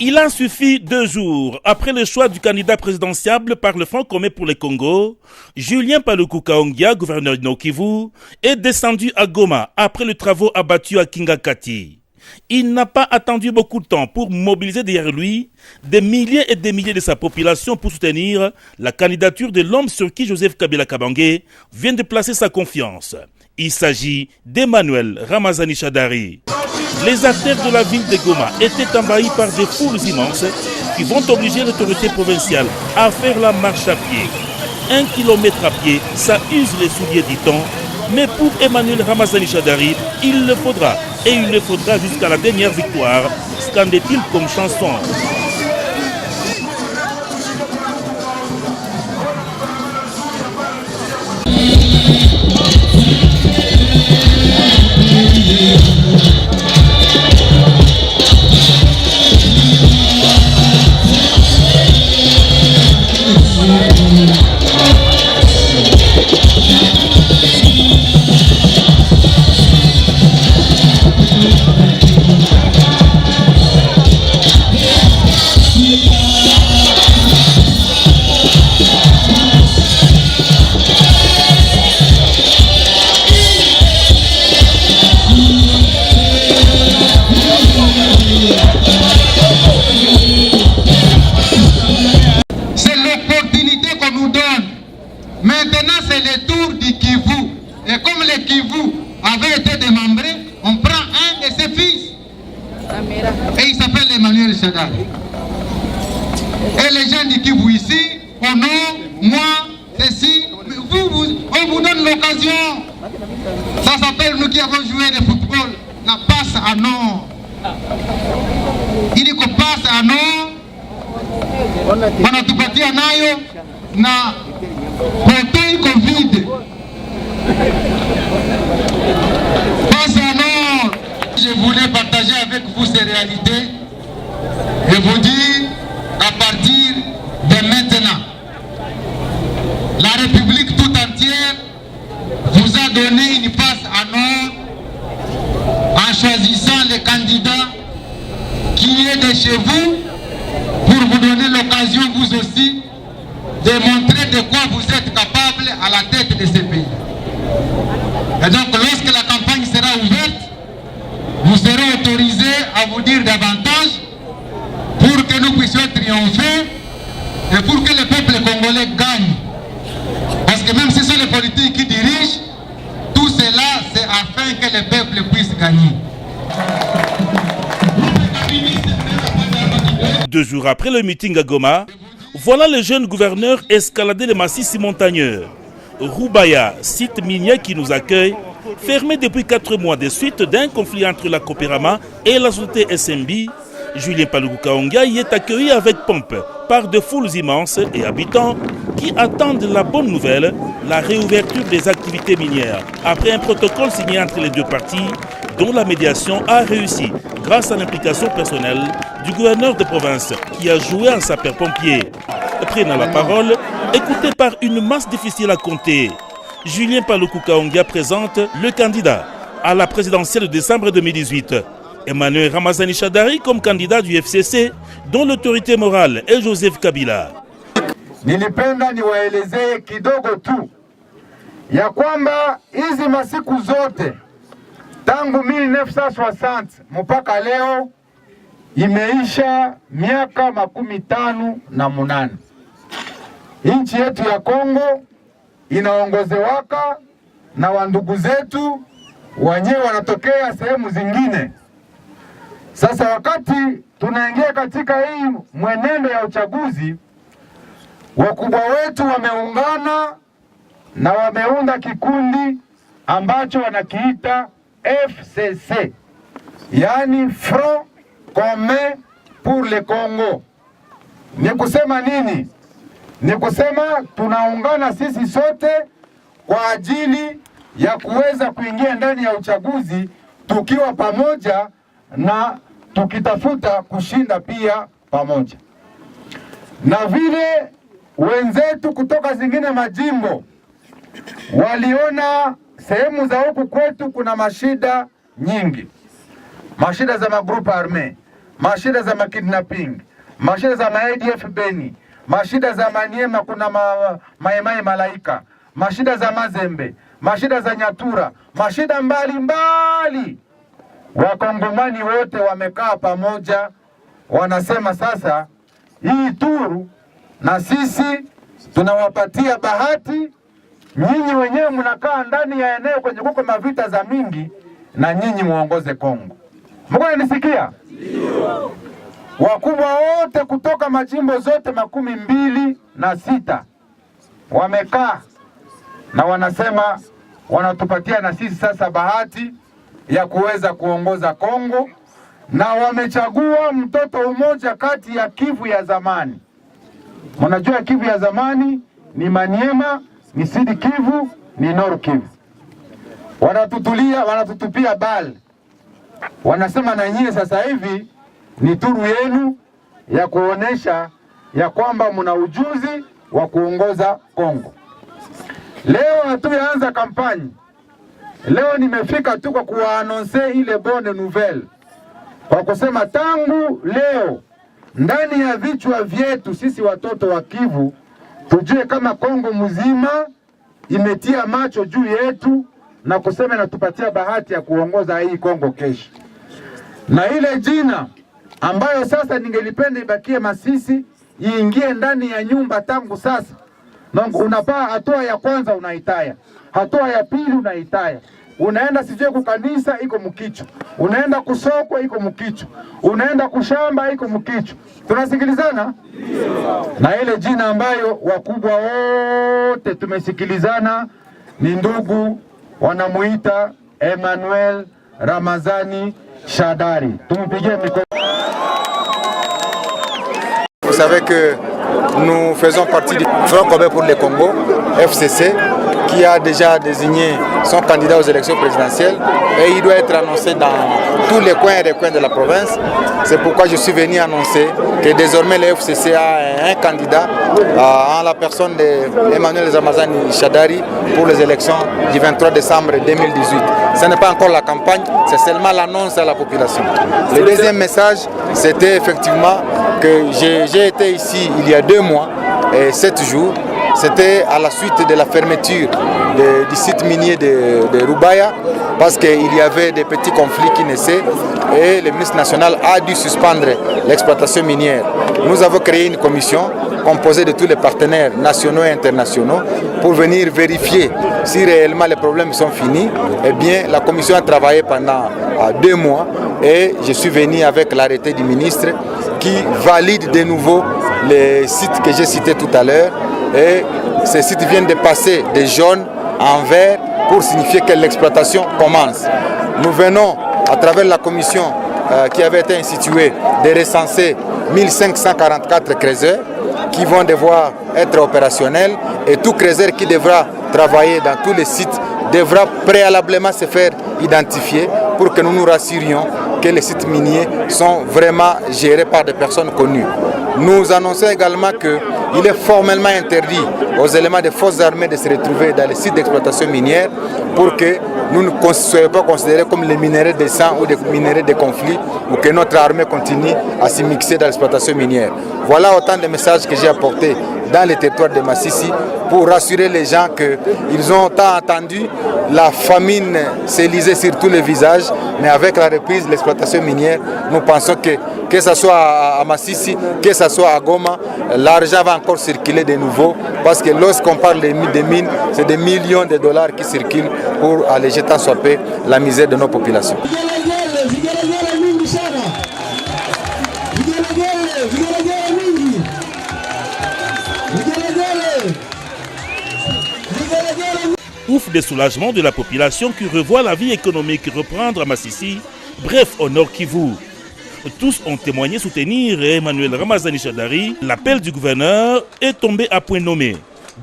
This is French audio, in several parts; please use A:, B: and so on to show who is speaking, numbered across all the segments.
A: Il a suffi 2 jours après le choix du candidat présidentiable par le Front commun pour le Congo. Julien Paluku Kahongya, gouverneur de Nord Kivu, est descendu à Goma après les travaux abattus à Kingakati. Il n'a pas attendu beaucoup de temps pour mobiliser derrière lui des milliers et des milliers de sa population pour soutenir la candidature de l'homme sur qui Joseph Kabila Kabange vient de placer sa confiance. Il s'agit d'Emmanuel Ramazani Shadari. Les artères de la ville de Goma étaient envahies par des foules immenses qui vont obliger l'autorité provinciale à faire la marche à pied. 1 kilomètre à pied, ça use les souliers, dit-on. Mais pour Emmanuel Ramazani Shadari, il le faudra. Et il le faudra jusqu'à la dernière victoire, scandait-il comme chanson.
B: Maintenant, c'est le tour du Kivu. Et comme le Kivu avait été démembré, on prend un de ses fils. Et il s'appelle Emmanuel Shadari. Et les gens du Kivu ici, oh non, moi, ceci, on vous donne l'occasion. Ça s'appelle, nous qui avons joué le football, la passe à nord. Il dit qu'on passe à nord, on a tout parti à nayo, na Côté Covid. Passe à nord. Je voulais partager avec vous ces réalités et vous dire à partir de maintenant, la République tout entière vous a donné une passe à nord en choisissant le candidat qui est de chez vous pour vous donner l'occasion vous aussi de montrer de quoi vous êtes capable à la tête de ce pays. Et donc lorsque la campagne sera ouverte, vous serez autorisés à vous dire davantage pour que nous puissions triompher et pour que le peuple congolais gagne. Parce que même si ce sont les politiques qui dirigent, tout cela c'est afin que le peuple puisse gagner.
A: 2 jours après le meeting à Goma, voilà le jeune gouverneur escalader les massifs montagneux. Roubaya, site minier qui nous accueille, fermé depuis 4 mois de suite d'un conflit entre la Coopérama et la société SMB, Julien Paluku Kahongya y est accueilli avec pompe par de foules immenses et habitants qui attendent la bonne nouvelle, la réouverture des activités minières, après un protocole signé entre les 2 parties, dont la médiation a réussi grâce à l'implication personnelle du gouverneur de province qui a joué en sapeur-pompier. Prenant la parole, écouté par une masse difficile à compter, Julien Paluku Kahongya présente le candidat à la présidentielle de décembre 2018. Emmanuel Ramazani Shadari comme candidat du FCC, dont l'autorité morale est Joseph Kabila.
C: Nilipenda niwaelezee kidogo tu ya kwamba hizi masiku zote tangu 1960 mpaka leo imeisha miaka 58. Nchi yetu ya Kongo inaongozewaka na wandugu zetu wenyewe wanatokea sehemu zingine. Sasa wakati tunaingia katika hii mwenendo ya uchaguzi, wakubwa wetu wameungana na wameunda kikundi ambacho wanakiita FCC, yani Front Commun pour le Congo. Ni kusema nini? Ni kusema tunaungana sisi sote kwa ajili ya kuweza kuingia ndani ya uchaguzi tukiwa pamoja na tukitafuta kushinda pia pamoja. Na vile wenzetu kutoka zingine majimbo waliona sehemu za huku kwetu kuna mashida nyingi, mashida za magrupu arme, mashida za makidnapping, mashida za ADF Beni, mashida za Maniema, kuna maimai Malaika, mashida za Mazembe, mashida za Nyatura, mashida mbalimbali. Wakongomani wote wamekaa pamoja, wanasema sasa hii turu na sisi tunawapatia bahati. Nyinyi wenyewe mnakaa ndani ya eneo kwenye kuko mavita za mingi, na nyinyi muongoze Kongo. Mnanisikia? Ndio. Wakubwa wote kutoka majimbo zote 26 wamekaa na wanasema wanatupatia na sisi sasa bahati ya kuweza kuongoza Kongo, na wamechagua mtoto mmoja kati ya Kivu ya zamani. Mnajua Kivu ya zamani ni Maniema, ni Sud Kivu, ni Nord Kivu. Wanatutupia bali. Wanasema na nyie sasa hivi ni turu yenu ya kuonesha ya kwamba mna ujuzi wa kuongoza Kongo. Leo hatuyaanza kampani. Leo nimefika tu kwa kuwaanonse ile bonne nouvelle. Kwa kusema tangu leo ndani ya vichwa vyetu sisi watoto wa Kivu tujue kama Kongo mzima imetia macho juu yetu na kusema inatupatia bahati ya kuongoza hii Kongo kesho. Na ile jina ambayo sasa ningelipenda ibakie Masisi iingie ndani ya nyumba tangu sasa. Unapaa hatua ya kwanza unaitaya, hatua ya pili unaitaya. Unaenda sije kukanisa iko mkicho, unaenda kusoko iko mkicho, unaenda kushamba iko mkicho. Tunasikilizana? Na ile jina ambayo wakubwa wote tumesikilizana ni ndugu wanamuita Emmanuel Ramazani Shadari. Tumpigie mikono.
D: Vous savez que nous faisons partie du Front commun pour le Congo, FCC, qui a déjà désigné son candidat aux élections présidentielles et il doit être annoncé dans tous les coins et recoins de la province. C'est pourquoi je suis venu annoncer que désormais le FCC a un candidat en la personne d'Emmanuel Ramazani Shadari pour les élections du 23 décembre 2018. Ce n'est pas encore la campagne, c'est seulement l'annonce à la population. Le deuxième message, c'était effectivement que j'ai été ici il y a 2 mois et 7 jours. C'était à la suite de la fermeture du site minier de Rubaya parce qu'il y avait des petits conflits qui naissaient et le ministre national a dû suspendre l'exploitation minière. Nous avons créé une commission composée de tous les partenaires nationaux et internationaux pour venir vérifier si réellement les problèmes sont finis. Eh bien, la commission a travaillé pendant 2 mois et je suis venu avec l'arrêté du ministre qui valide de nouveau les sites que j'ai cités tout à l'heure. Et ces sites viennent de passer de jaune en vert pour signifier que l'exploitation commence. Nous venons, à travers la commission qui avait été instituée, de recenser 1544 creuseurs qui vont devoir être opérationnels et tout creuseur qui devra travailler dans tous les sites devra préalablement se faire identifier pour que nous nous rassurions que les sites miniers sont vraiment gérés par des personnes connues. Nous annonçons également qu'il est formellement interdit aux éléments des forces armées de se retrouver dans les sites d'exploitation minière pour que nous ne soyons pas considérés comme les minéraux de sang ou des minéraux de conflit ou que notre armée continue à s'y mixer dans l'exploitation minière. Voilà autant de messages que j'ai apportés dans les territoires de Masisi pour rassurer les gens qu'ils ont tant entendu la famine s'éliser sur tous les visages, mais avec la reprise de l'exploitation minière, nous pensons que ce soit à Masisi, que ce soit à Goma, l'argent va encore circuler de nouveau parce que lorsqu'on parle des mines, c'est des millions de dollars qui circulent pour aller jeter en soipé la misère de nos populations.
A: Ouf de soulagement de la population qui revoit la vie économique reprendre à Masisi, bref au Nord Kivu. Tous ont témoigné soutenir Emmanuel Ramazani Shadari. L'appel du gouverneur est tombé à point nommé.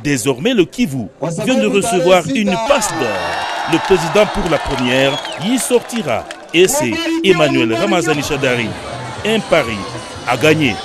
A: Désormais, le Kivu vient de recevoir une passe d'or. Le président pour la première y sortira. Et c'est Emmanuel Ramazani Shadari. Un pari à gagner.